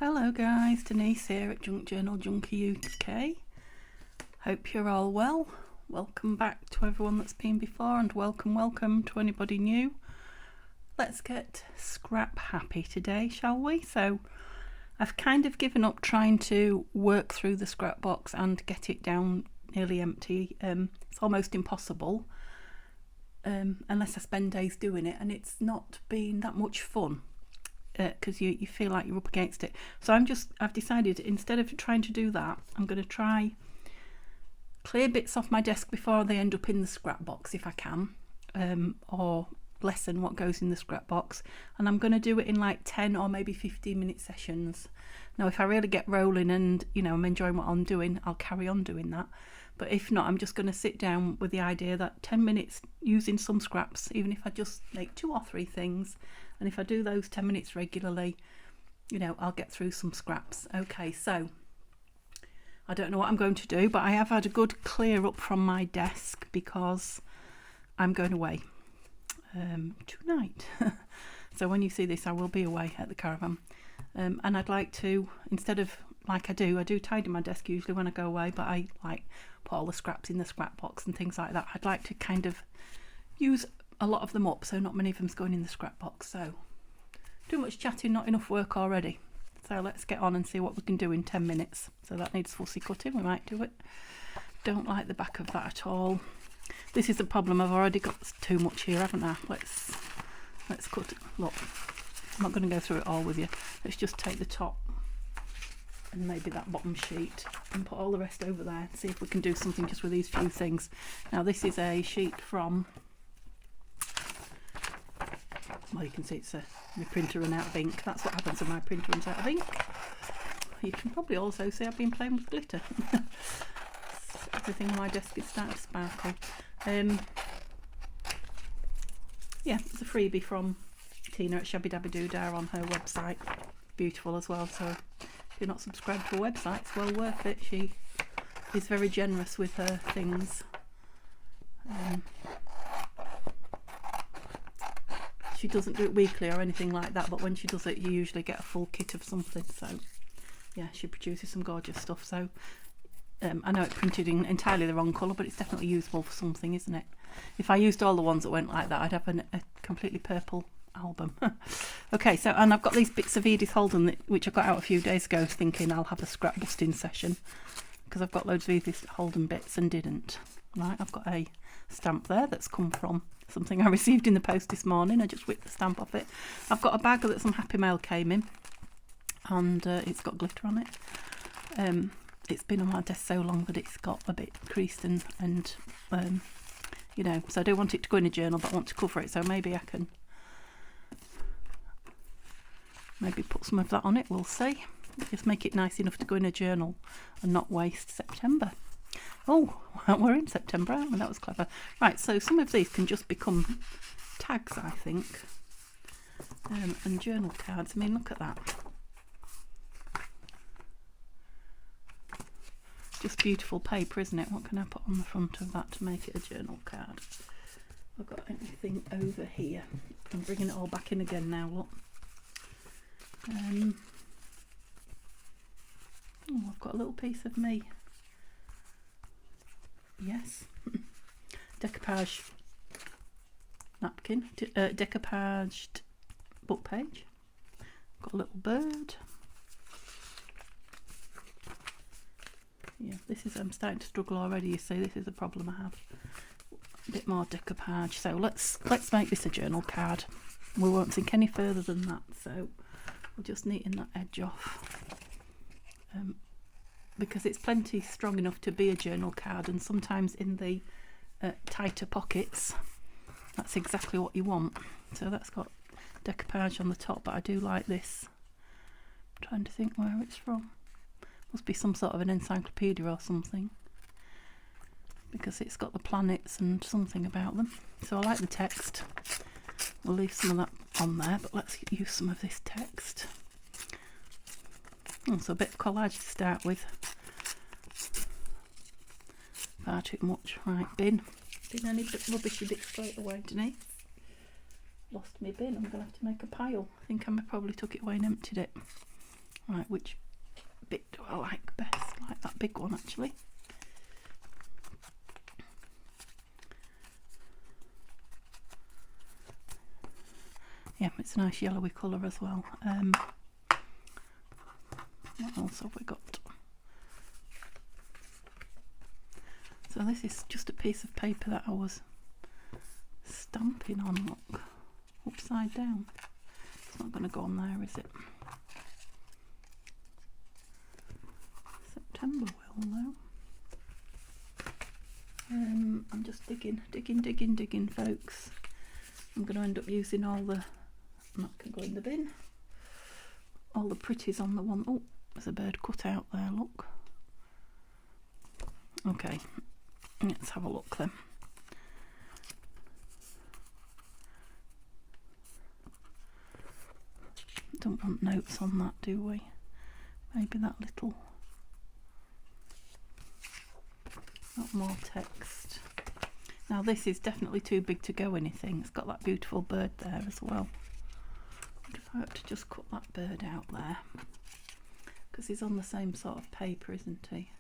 Hello guys, Denise here at Junk Journal Junkie UK. Hope you're all well. Welcome back to everyone that's been before, and welcome to anybody new. Let's get scrap happy today, shall we? So I've kind of given up trying to work through the scrap box and get it down nearly empty. It's almost impossible unless I spend days doing it, and it's not been that much fun. Because you feel like you're up against it. So I've decided, instead of trying to do that, I'm going to try clear bits off my desk before they end up in the scrap box if I can, or lessen what goes in the scrap box, and I'm going to do it in like 10 or maybe 15-minute sessions. Now if I really get rolling and I'm enjoying what I'm doing, I'll carry on doing that, but if not, I'm just going to sit down with the idea that 10 minutes using some scraps, even if I just make 2 or 3 things, and if I do those 10 minutes regularly, I'll get through some scraps. Okay, so I don't know what I'm going to do, but I have had a good clear up from my desk because I'm going away tonight. So when you see this, I will be away at the caravan, and I'd like to, instead of like I do tidy my desk usually when I go away, but I like put all the scraps in the scrap box and things like that. I'd like to kind of use a lot of them up, so not many of them's going in the scrap box. So too much chatting, not enough work already. So let's get on and see what we can do in 10 minutes. So that needs fussy cutting, we might do it. Don't like the back of that at all. This is the problem, I've already got too much here, haven't I? Let's cut it. Look, I'm not going to go through it all with you. Let's just take the top and maybe that bottom sheet and put all the rest over there and see if we can do something just with these few things. Now this is a sheet from, well, you can see it's my printer run out of ink. That's what happens when my printer runs out of ink. You can probably also see I've been playing with glitter. Everything on my desk is starting to sparkle. Yeah, it's a freebie from Tina at Shabby Dabby Doodah on her website. Beautiful as well, so if you're not subscribed to her website, it's well worth it. She is very generous with her things. She doesn't do it weekly or anything like that, but when she does it, you usually get a full kit of something. So yeah, she produces some gorgeous stuff. So I know it's printed in entirely the wrong colour, but it's definitely usable for something, isn't it? If I used all the ones that went like that, I'd have a completely purple album. Okay, so, and I've got these bits of Edith Holden which I got out a few days ago, thinking I'll have a scrap busting session, because I've got loads of Edith Holden bits and didn't. Right, I've got a stamp there that's come from something I received in the post this morning. I just whipped the stamp off it. I've got a bag that some Happy Mail came in, and it's got glitter on it. It's been on my desk so long that it's got a bit creased and so I do want it to go in a journal, but I want to cover it, so maybe I can maybe put some of that on it. We'll see. Just make it nice enough to go in a journal and not waste September. Oh, we're in September, aren't we? That was clever. Right, so some of these can just become tags, I think, and journal cards. I mean, look at that. Just beautiful paper, isn't it? What can I put on the front of that to make it a journal card? I've got anything over here. I'm bringing it all back in again now, look. Oh, I've got a little piece of me. Yes. Decoupage napkin, decoupaged book page. Got a little bird. Yeah, this is, I'm starting to struggle already, you see. This is a problem I have. A bit more decoupage. So let's make this a journal card. We won't think any further than that, so we'll just neaten that edge off. Because it's plenty strong enough to be a journal card, and sometimes in the tighter pockets, that's exactly what you want. So that's got decoupage on the top, but I do like this. I'm trying to think where it's from. Must be some sort of an encyclopedia or something, because it's got the planets and something about them. So I like the text. We'll leave some of that on there, but let's use some of this text. Oh, so a bit of collage to start with. Far too much. Right, bin. Bin any rubbishy bits straight away, Denise. Lost my bin. I'm going to have to make a pile. I think I probably took it away and emptied it. Right, which bit do I like best? I like that big one actually. Yeah, it's a nice yellowy colour as well. What else have we got? So this is just a piece of paper that I was stamping on, look, upside down. It's not going to go on there, is it? September will though. I'm just digging, folks. I'm going to end up using all the, that can go in the bin, all the pretties on the one. Oh, there's a bird cut out there, look. Okay, let's have a look then. Don't want notes on that, do we? Maybe that little, not more text. Now this is definitely too big to go anything. It's got that beautiful bird there as well. If I had to just cut that bird out there, because he's on the same sort of paper, isn't he?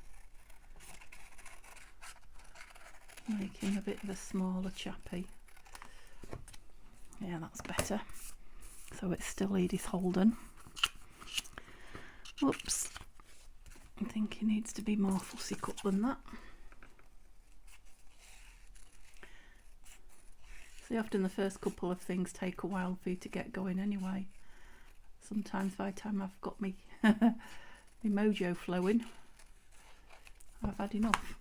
Make him a bit of a smaller chappy. Yeah, that's better. So it's still Edith Holden. Whoops. I think he needs to be more fussy cut than that. See, often the first couple of things take a while for you to get going anyway. Sometimes by the time I've got me my mojo flowing, I've had enough.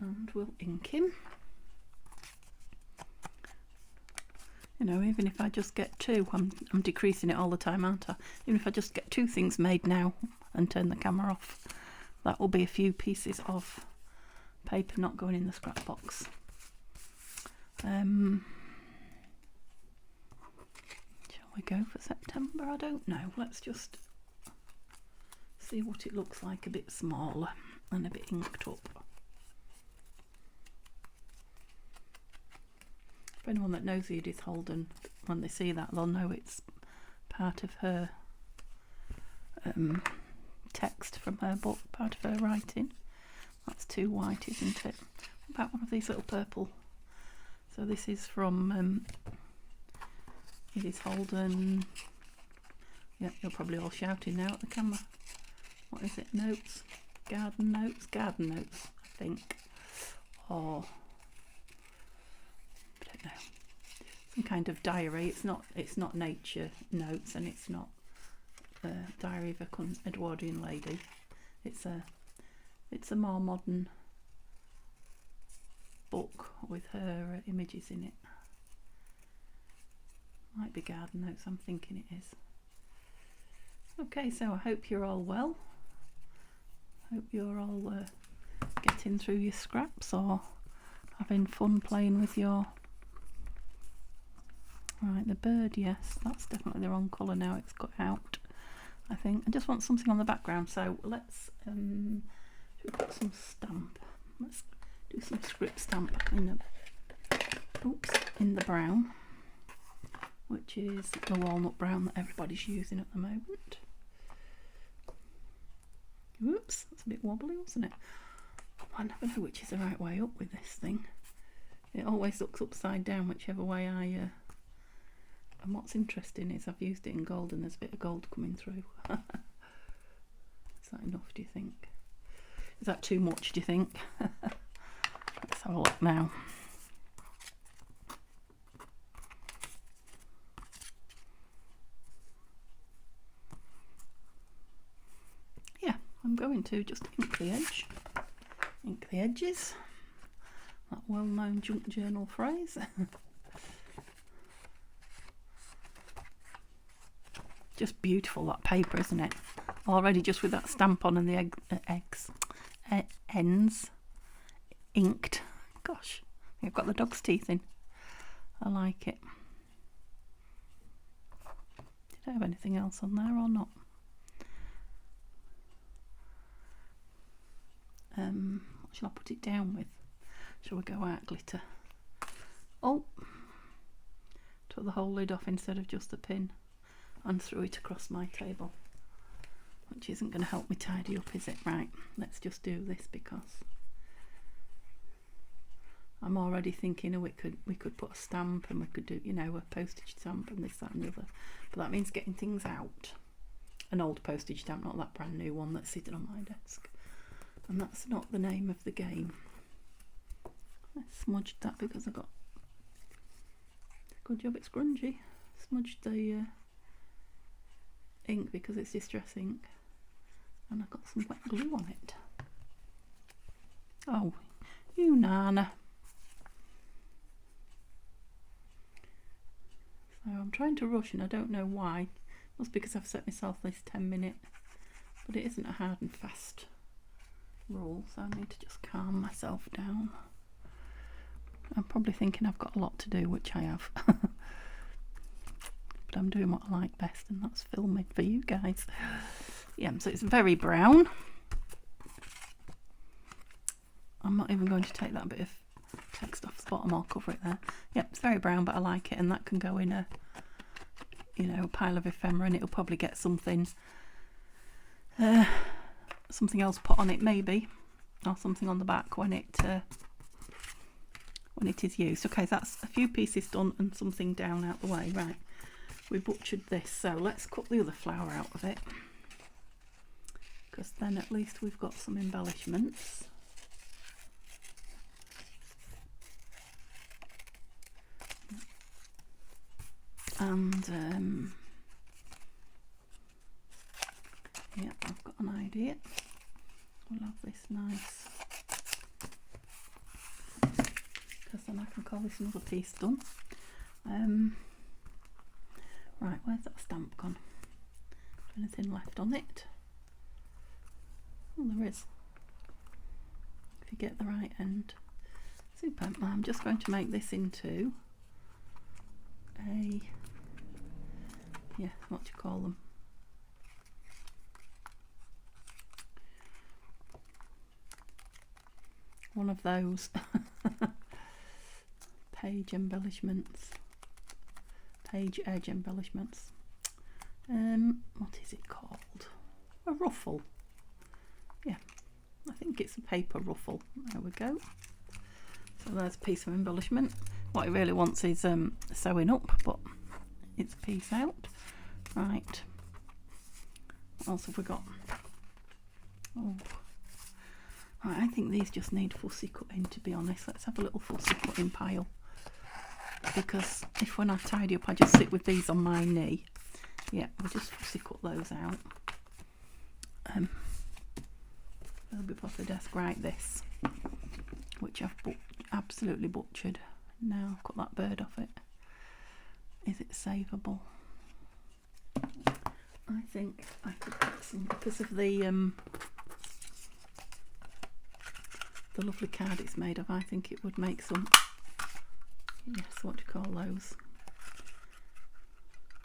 And we'll ink him. You know, even if I just get two, I'm decreasing it all the time, aren't I? Even if I just get two things made now and turn the camera off, that will be a few pieces of paper not going in the scrap box. Shall we go for September? I don't know. Let's just see what it looks like a bit smaller and a bit inked up. For anyone that knows Edith Holden, when they see that, they'll know it's part of her text from her book, part of her writing. That's too white, isn't it? What about one of these little purple? So this is from Edith Holden. Yeah, you're probably all shouting now at the camera. What is it? Notes? Garden notes? Garden notes, I think. Or I don't know. Some kind of diary. It's not nature notes, and it's not Diary of a Edwardian Lady. It's a more modern book with her images in it. Might be garden notes, I'm thinking it is. Okay, so I hope you're all well. Hope you're all getting through your scraps or having fun playing with your... Right, the bird, yes, that's definitely the wrong colour now, it's got out, I think. I just want something on the background, so let's should we put some stamp? Let's do some script stamp in the brown, which is the walnut brown that everybody's using at the moment. Whoops, that's a bit wobbly, wasn't it? I never know which is the right way up with this thing. It always looks upside down whichever way I and what's interesting is I've used it in gold and there's a bit of gold coming through. Is that enough, do you think? Is that too much, do you think? Let's have a look now. Yeah, I'm going to just ink the edge. Ink the edges. That well-known junk journal phrase. Just beautiful, that paper, isn't it? Already just with that stamp on and the ends inked. Gosh, I think I've got the dog's teeth in. I like it. Did I have anything else on there or not? What shall I put it down with? Shall we go out glitter? Oh, took the whole lid off instead of just the pin and threw it across my table. which isn't going to help me tidy up, is it? Right, let's just do this because I'm already thinking, oh, we could put a stamp and we could do, you know, a postage stamp and this, that and the other. But that means getting things out. An old postage stamp, not that brand new one that's sitting on my desk. And that's not the name of the game. I smudged that because I got... Good job it's grungy. Smudged the ink because it's distress ink. And I got some wet glue on it. Oh, you nana. So I'm trying to rush and I don't know why. Must be because I've set myself this 10-minute, but it isn't a hard and fast rule, so I need to just calm myself down. I'm probably thinking I've got a lot to do, which I have. But I'm doing what I like best, and that's filming for you guys. Yeah, so it's very brown. I'm not even going to take that bit of text off the bottom, I'll cover it there. Yep, it's very brown, but I like it, and that can go in a, you know, pile of ephemera, and it'll probably get something something else put on it maybe, or something on the back when it is used. Okay, so that's a few pieces done and something down out the way. Right, we butchered this, so let's cut the other flower out of it, because then at least we've got some embellishments. And yeah, I've got an idea. We'll have this nice, because then I can call this another piece done. Right, where's that stamp gone? Anything left on it? Oh, there is. If you get the right end. Super. I'm just going to make this into a, yeah, what do you call them? One of those page embellishments, page edge embellishments. What is it called? A ruffle. Yeah, I think it's a paper ruffle. There we go. So there's a piece of embellishment. What it really wants is sewing up, but it's a piece out. Right. What else have we got? Oh. Right, I think these just need fussy cutting, to be honest. Let's have a little fussy cutting pile. Because if when I tidy up I just sit with these on my knee, yeah, we'll just fussy cut those out. They'll be off the desk. Right, this, which I've absolutely butchered. Now I've cut that bird off it. Is it savable? I think I could put some, because of the lovely card it's made of. I think it would make some, yes, what do you call those?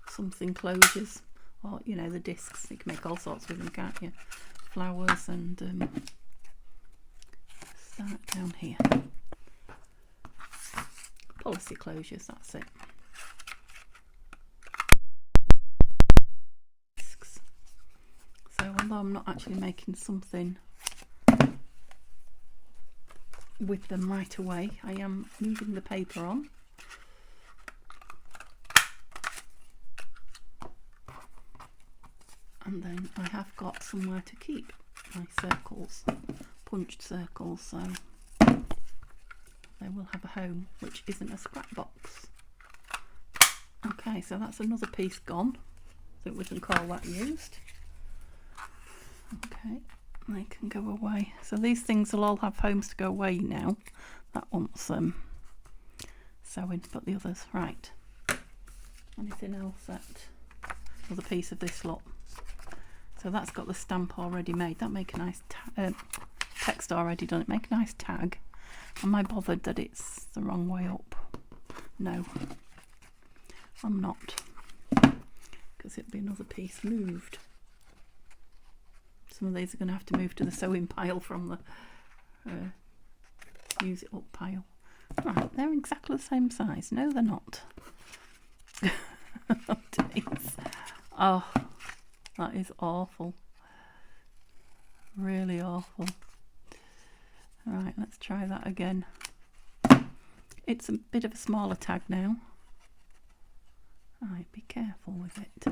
Something closures, or you know, the discs. You can make all sorts with them, can't you? Flowers and start down here. Policy closures, that's it. Discs. So although I'm not actually making something with them right away, I am moving the paper on. And then I have got somewhere to keep my circles, punched circles, so they will have a home, which isn't a scrap box. Okay, so that's another piece gone. I think we can call that used. Okay, they can go away. So these things will all have homes to go away now. That wants sewing, but the others, right. Anything else? That another piece of this lot. So that's got the stamp already made. That make a nice text already done. It make a nice tag. Am I bothered that it's the wrong way up? No, I'm not, because it'll be another piece moved. Some of these are going to have to move to the sewing pile from the use it up pile. Right, they're exactly the same size. No, they're not. Oh, that is awful. Really awful. Right, let's try that again. It's a bit of a smaller tag now. Right, be careful with it.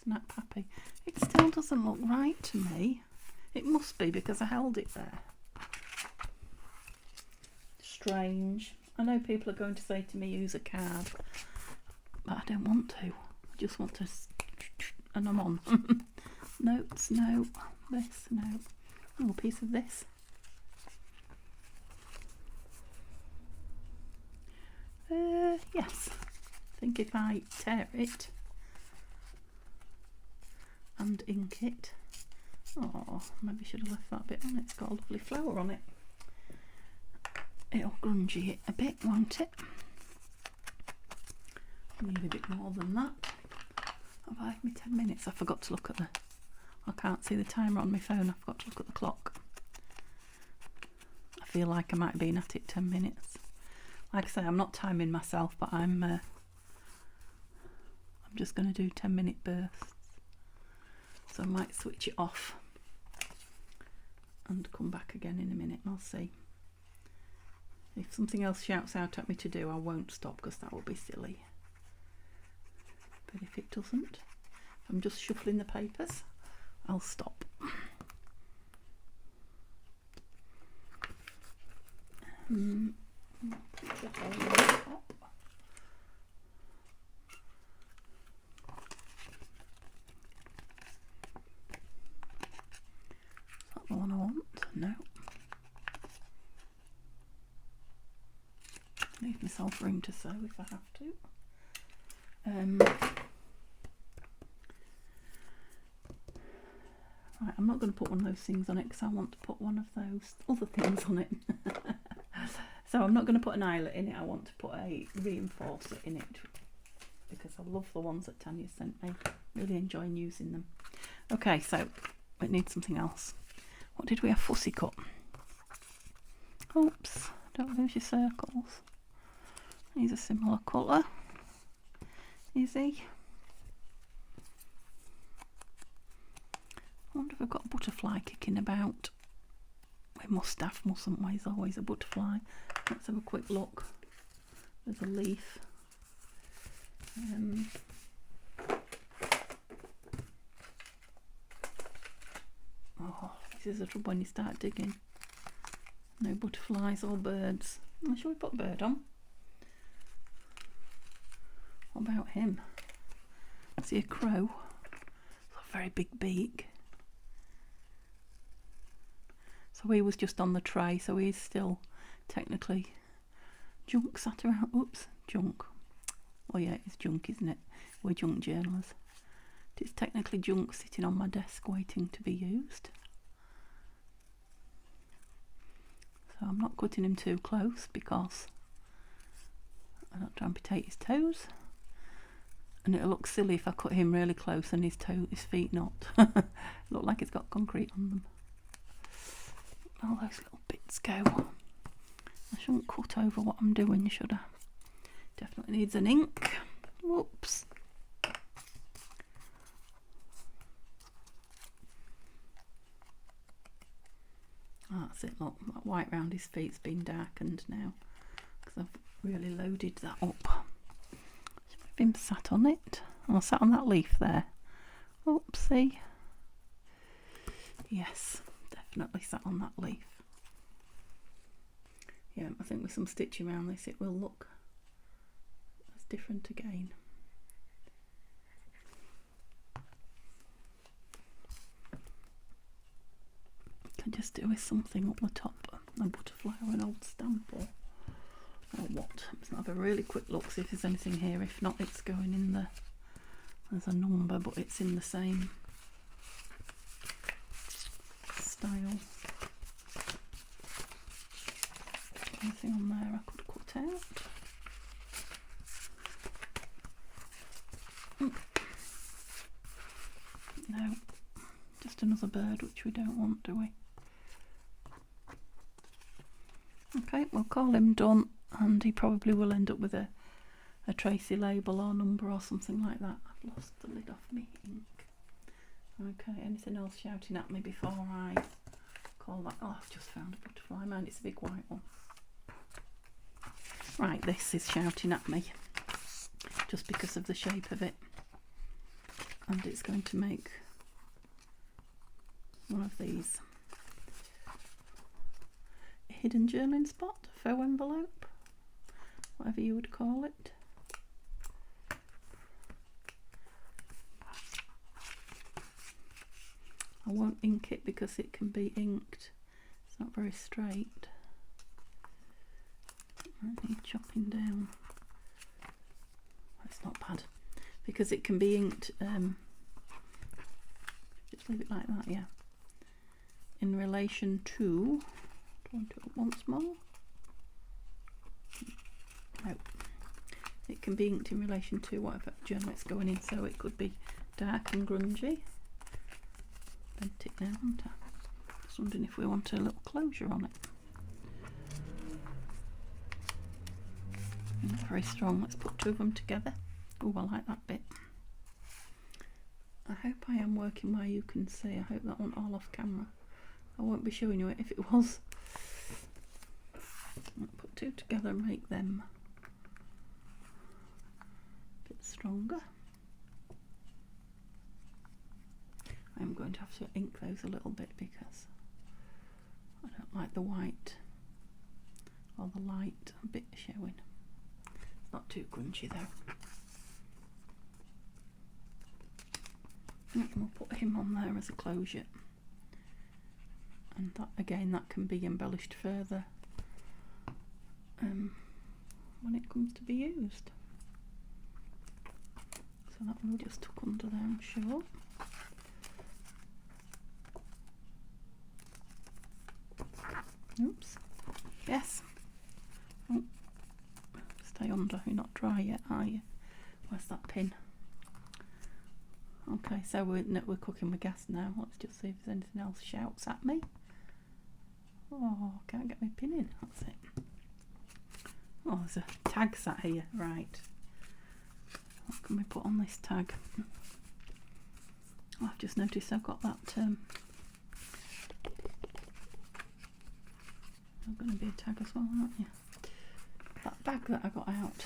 Snap happy. It still doesn't look right to me. It must be because I held it there. Strange. I know people are going to say to me use a card, but I don't want to. I just want to, and I'm on. Notes, no. This, no. Oh, a piece of this. Yes. I think if I tear it and ink it. Oh, maybe should have left that bit on. It's got a lovely flower on it. It'll grungy it a bit, won't it? Need a bit more than that. Have I had me 10 minutes? I forgot to look at the... I can't see the timer on my phone. I forgot to look at the clock. I feel like I might have been at it 10 minutes. Like I say, I'm not timing myself, but I'm just going to do 10-minute bursts. So I might switch it off and come back again in a minute. I'll see. If something else shouts out at me to do, I won't stop because that will be silly. But if it doesn't, if I'm just shuffling the papers, I'll stop. Put the hole in the top. Is that the one I want? No. Leave myself room to sew if I have to. Right, I'm not going to put one of those things on it because I want to put one of those other things on it. So I'm not going to put an eyelet in it. I want to put a reinforcer in it because I love the ones that Tanya sent me. Really enjoying using them. Okay, so it needs something else. What did we have? Fussy cut. Oops, don't lose your circles. He's a similar colour. Is he? I wonder if I've got a butterfly kicking about. We must have, mustn't we? There's always a butterfly. Let's have a quick look. There's a leaf. Oh, this is the trouble when you start digging. No butterflies or birds. Oh, shall we put a bird on? What about him? Is he a crow? It's a very big beak. So he was just on the tray, so he's still technically junk sat around. Oops, junk. Oh yeah, it's junk, isn't it? We're junk journalists. It's technically junk sitting on my desk waiting to be used. So I'm not cutting him too close because I don't amputate his toes. And it'll look silly if I cut him really close and his feet not. Look like it's got concrete on them. All those little bits go. I shouldn't cut over what I'm doing, should I? Definitely needs an ink. Whoops. Oh, that's it, look. That white round his feet's been darkened now because I've really loaded that up. Should have been sat on it. Oh, I sat on that leaf there. Oopsie. Yes. Definitely sat on that leaf. Yeah, I think with some stitching around this it will look as different again. Can just do with something up the top, a butterfly or an old stamp or what. Let's have a really quick look, see if there's anything here. If not, it's going in the, there's a number, but it's in the same style. Anything on there I could cut out? No, just another bird, which we don't want, do we? Okay, we'll call him done, and he probably will end up with a Tracy label or number or something like that. I've lost the lid off me ink. Okay, anything else shouting at me before I call that? Oh, I've just found a butterfly. Mind it's a big white one. Right, this is shouting at me just because of the shape of it, and it's going to make one of these. A hidden journaling spot, a faux envelope, whatever you would call it. I won't ink it because it can be inked. It's not very straight. I need chopping down. It's not bad because it can be inked. Just leave it like that, yeah. In relation to, do I want to do it once more? No. It can be inked in relation to whatever journal it's going in, so it could be dark and grungy. Bent it now, haven't I? Just wondering if we want a little closure on it. Not very strong. Let's put two of them together. Oh, I like that bit. I hope I am working where you can see. I hope that wasn't all off camera. I won't be showing you it if it was. I'll put two together and make them a bit stronger. I'm going to have to ink those a little bit because I don't like the white or the light a bit showing. It's not too grungy though. And we'll put him on there as a closure, and that again, that can be embellished further when it comes to be used. So that one will just tuck under there, I'm sure. Oops. Yes. Oh. Stay under. You're not dry yet, are you? Where's that pin? Okay, so we're cooking with gas now. Let's just see if there's anything else shouts at me. Oh, can't get my pin in. That's it. Oh, there's a tag sat here. Right. What can we put on this tag? Oh, I've just noticed I've got that. There's going to be a tag as well, aren't you? That bag that I got out.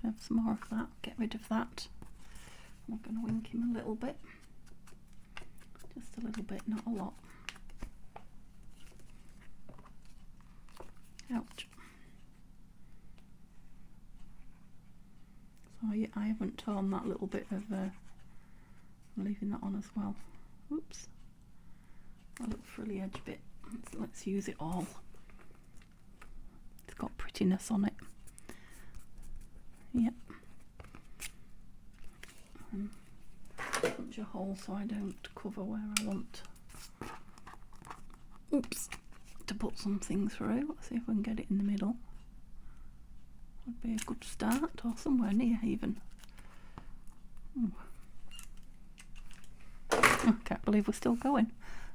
Have some more of that. Get rid of that. I'm going to wink him a little bit. Just a little bit, not a lot. Ouch. So I haven't torn that little bit of, I'm leaving that on as well. Oops. A little frilly edge bit. Let's use it all. It's got prettiness on it. Yep. Punch a hole so I don't cover where I want. Oops. To put something through. Let's see if we can get it in the middle. Would be a good start, or somewhere near even. Ooh. I can't believe we're still going.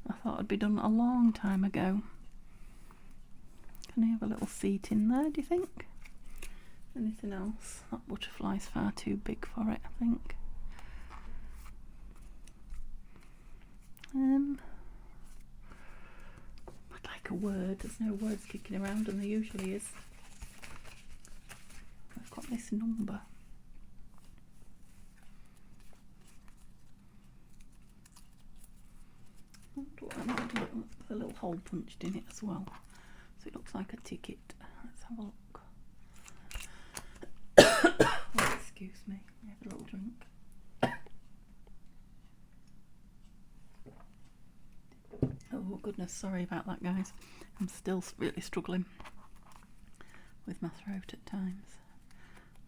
I thought it'd be done a long time ago. Can I have a little seat in there, do you think? Anything else? That butterfly's far too big for it, I think. I'd like a word. There's no words kicking around, and there usually is. I've got this number. There's a little hole punched in it as well, so it looks like a ticket. Let's have a look. Oh, excuse me, I have a little drink. Oh goodness, sorry about that, guys. I'm still really struggling with my throat at times.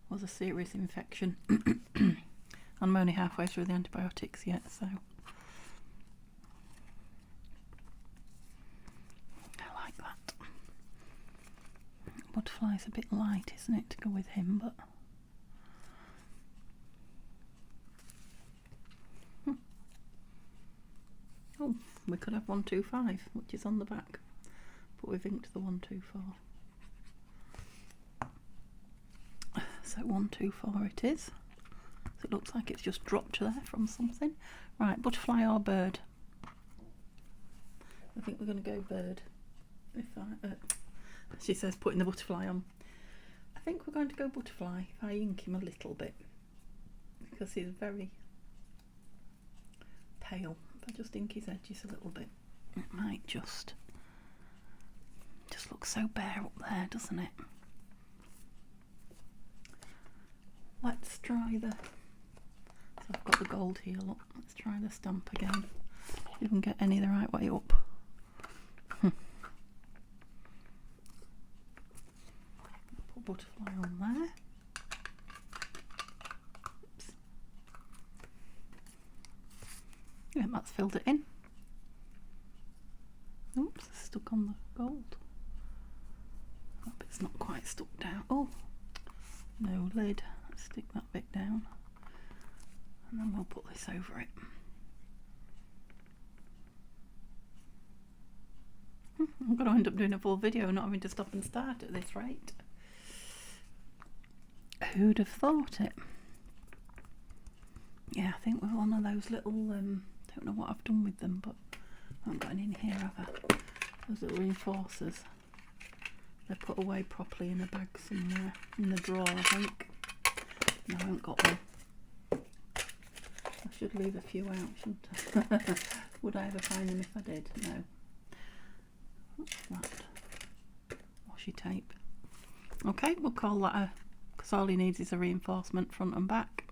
It was a serious infection. I'm only halfway through the antibiotics yet, so I like that. Butterfly's a bit light, isn't it, to go with him, but oh, we could have 125, which is on the back, but we've inked the 124. So 124 it is. It looks like it's just dropped there from something. Right, butterfly or bird? I think we're going to go bird. If she says putting the butterfly on. I think we're going to go butterfly if I ink him a little bit, because he's very pale. If I just ink his edges a little bit, it might just looks so bare up there, doesn't it? Let's try the, so I've got the gold here, look, let's try the stamp again, see if we can get any the right way up. Put butterfly on there. Oops. Yeah, that's filled it in. Oops, it's stuck on the gold. That bit's not quite stuck down. Oh, no lid. Let's stick that bit down. And then we'll put this over it. I'm going to end up doing a full video, not having to stop and start at this rate. Who'd have thought it? Yeah, I think we're one of those little, don't know what I've done with them, but I haven't got any in here, have I? Those little reinforcers. They're put away properly in a bag somewhere, in the drawer, I think. No, I haven't got one. I should leave a few out, shouldn't I? Would I ever find them if I did? No. What's that? Washi tape. Okay, we'll call that a, because all he needs is a reinforcement front and back,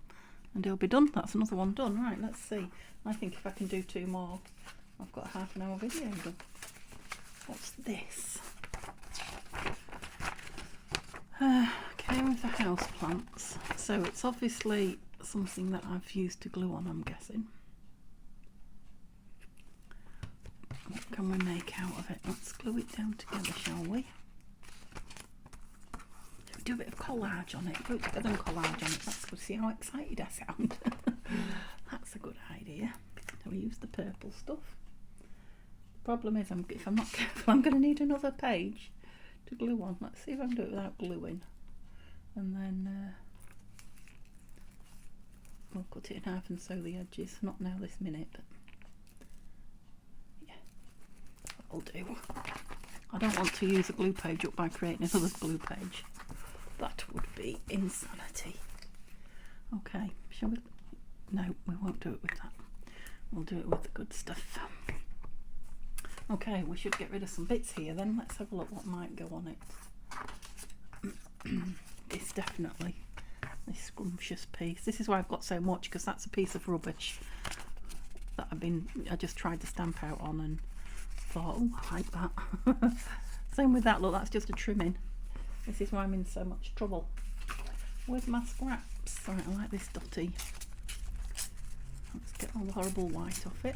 and he'll be done. That's another one done. Right, let's see. I think if I can do 2 more, I've got a half-an-hour video done. What's this? Okay, with the house plants. So it's obviously something that I've used to glue on, I'm guessing. What can we make out of it? Let's glue it down together, shall we? Do a bit of collage on it. Glue it together and collage on it. That's good. See how excited I sound? That's a good idea. So we use the purple stuff. The problem is, if I'm not careful, I'm going to need another page to glue on. Let's see if I can do it without gluing. And then we'll cut it in half and sew the edges. Not now this minute, but yeah, that'll do. I don't want to use a glue page up by creating another glue page. That would be insanity. Okay, shall we? No, we won't do it with that. We'll do it with the good stuff. Okay, we should get rid of some bits here then. Let's have a look what might go on it. This definitely, this scrumptious piece. This is why I've got so much, because that's a piece of rubbish that I just tried to stamp out on and thought, oh, I like that. Same with that, look, that's just a trimming. This is why I'm in so much trouble with my scraps. Right, I like this dotty. Let's get all the horrible white off it.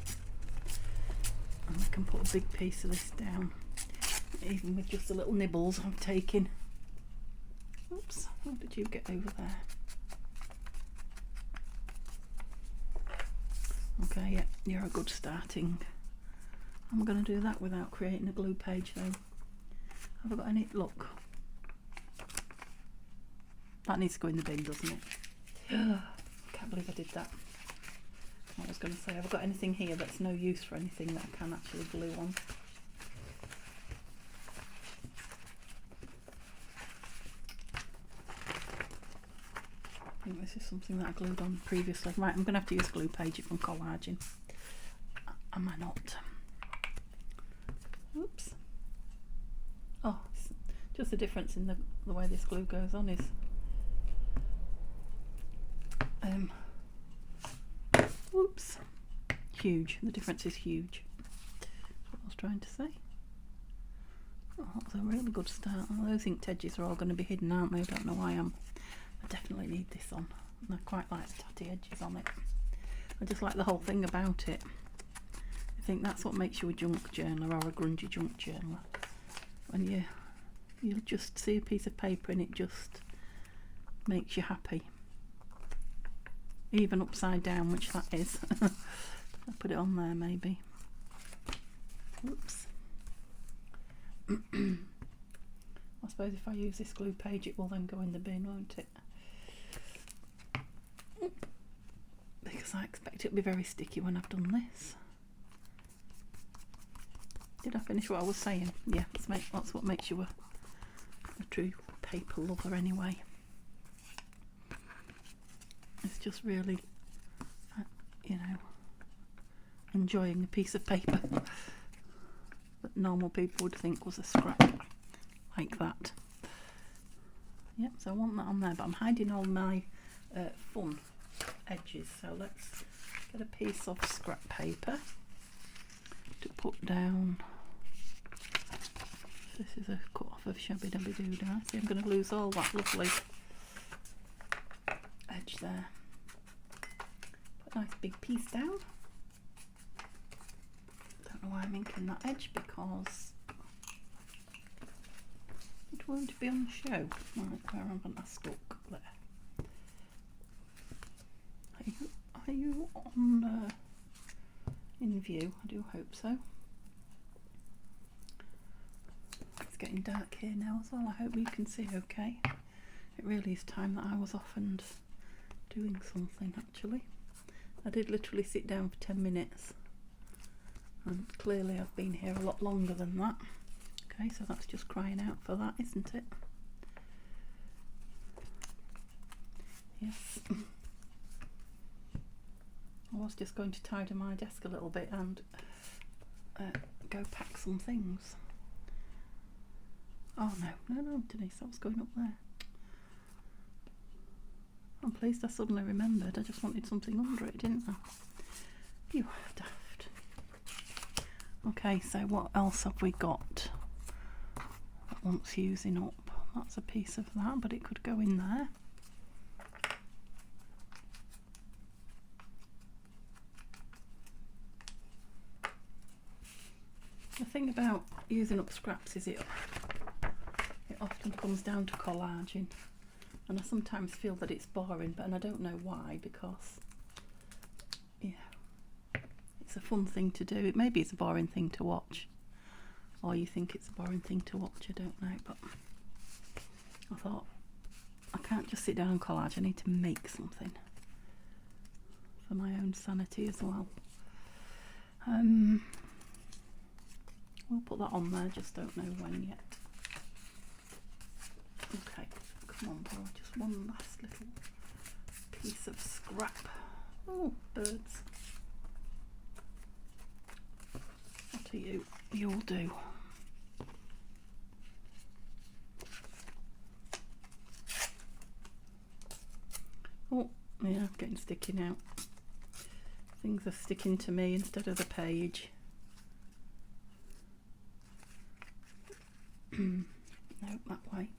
And I can put a big piece of this down, even with just the little nibbles I've taken. Oops, how did you get over there? Okay, yeah, you're a good starting. I'm going to do that without creating a glue page though. Have I got any? Look. That needs to go in the bin, doesn't it? Can't believe I did that. I was going to say, have I got anything here that's no use for anything that I can actually glue on? I think this is something that I glued on previously. Right, I'm going to have to use a glue page if I'm collaging. Am I not? Oops. Oh, it's just the difference in the way this glue goes on is whoops, huge. The difference is huge. That's what I was trying to say. Oh, that was a really good start. Oh, those inked edges are all going to be hidden, aren't they? I don't know why I definitely need this on. And I quite like the tatty edges on it. I just like the whole thing about it. I think that's what makes you a junk journaler or a grungy junk journaler. When you just see a piece of paper and it just makes you happy. Even upside down, which that is. I'll put it on there maybe. Oops. I suppose if I use this glue page it will then go in the bin, won't it? because I expect it'll be very sticky when I've done this. Did I finish what I was saying? Yeah, that's what makes you a true paper lover anyway. It's just really, you know, enjoying a piece of paper that normal people would think was a scrap, like that. Yep, so I want that on there, but I'm hiding all my fun edges, so let's get a piece of scrap paper to put down. This is a cut off of Shabby Dabby Doodah. See, I'm going to lose all that lovely edge there. Put a nice big piece down. Don't know why I'm inking that edge, because it won't be on show. Right, where haven't I stuck? There. Are you on in view? I do hope so. It's getting dark here now as well. I hope you can see okay. It really is time that I was off and doing something actually. I did literally sit down for 10 minutes and clearly I've been here a lot longer than that. Okay, so that's just crying out for that, isn't it? Yes. I was just going to tidy my desk a little bit and go pack some things. Oh no, Denise, that was going up there. I'm pleased I suddenly remembered. I just wanted something under it, didn't I? You daft. Okay, so what else have we got that wants using up? That's a piece of that, but it could go in there. The thing about using up scraps is it often comes down to collaging, and I sometimes feel that it's boring, and I don't know why, because yeah, it's a fun thing to do. Maybe it's a boring thing to watch, or you think it's a boring thing to watch, I don't know, but I thought I can't just sit down and collage, I need to make something for my own sanity as well. We'll put that on there, just don't know when yet. Okay, come on, Bora, just one last little piece of scrap. Oh, birds. What are you? You'll do. Oh, yeah, getting sticky now. Things are sticking to me instead of the page. No, that way.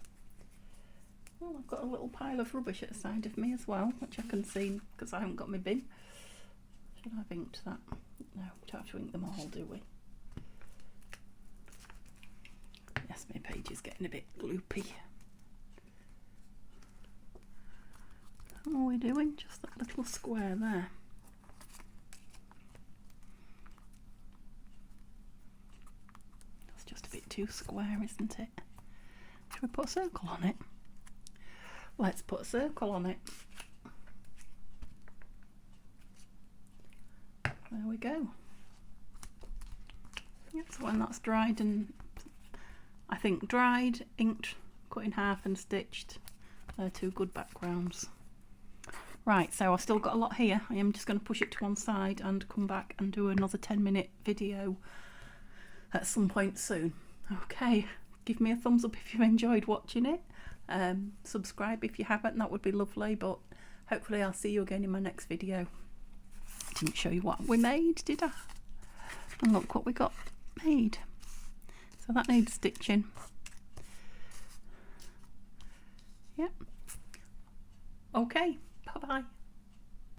Well, I've got a little pile of rubbish at the side of me as well, which I can see because I haven't got my bin. Should I have inked that? No, we don't have to ink them all, do we? Yes, my page is getting a bit gloopy. How are we doing? Just that little square there. That's just a bit too square, isn't it? Should we put a circle on it? Let's put a circle on it. There we go. Yep, so when that's dried, and I think dried, inked, cut in half and stitched, they're two good backgrounds. Right, so I've still got a lot here. I am just going to push it to one side and come back and do another 10-minute video at some point soon. Okay, give me a thumbs up if you enjoyed watching it. Subscribe if you haven't, that would be lovely, but hopefully I'll see you again in my next video. Didn't show you what we made, did I? And look what we got made. So that needs stitching. Yep. Okay, bye bye.